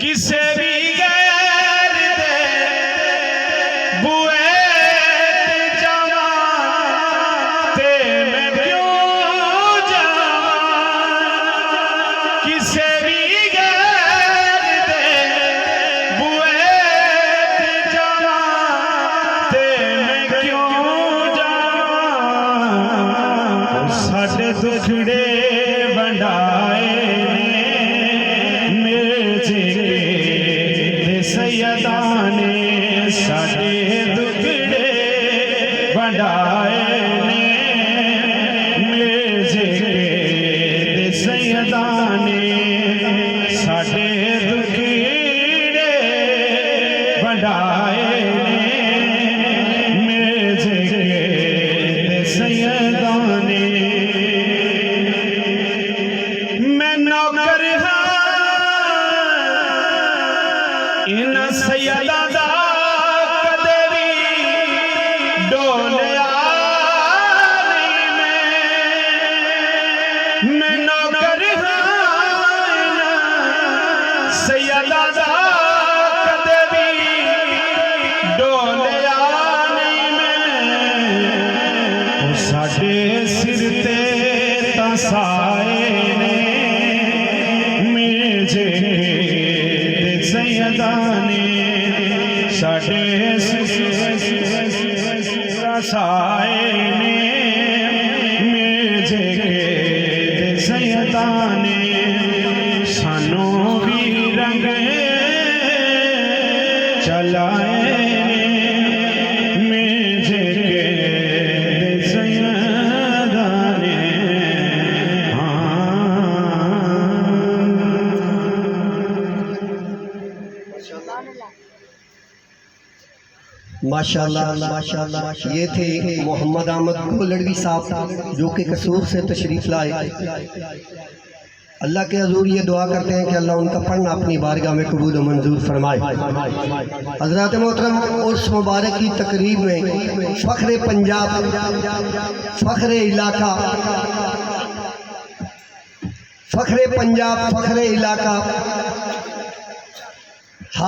किसे भी गैर दे बुए जावा ते मैं क्यों जावा, किसे भी गैर दे बुए जावा ते मैं क्यों जावा। साडे दुखड़े वंडाए सैयदा ने साडे दुखड़े वंडाए ने, मेरे दे सैयदा ने साडे दुखड़े वंडाए ने, मेरे दे सैयदा ने। मैं नौकर इन सैयदा दा कदे भी डोलिया नहीं, मैं नौकर इन सैयदा दा कदे भी डोलिया नहीं मैं। साडे सिर ते तसाए ने मेरे सैयदा ने साडे साए ने मेरे सैयदा फरिश्ता ने सानू भी रंग चलाए मेजे के सैयदा ने। माशाअल्लाह माशाअल्लाह। ये थे मोहम्मद अहमद कोलड़वी साहब जो कि कसूर से तशरीफ़ लाए। अल्लाह के हज़ूर ये दुआ करते हैं कि अल्लाह उनका पढ़ना अपनी बारगाह में कबूल और मंजूर फरमाए। हज़रात मोहतरम, उर्स मुबारक की तकरीब में फ़ख्र पंजाब, फ़ख्र इलाका, फ़ख्र पंजाब, फ़ख्र इलाका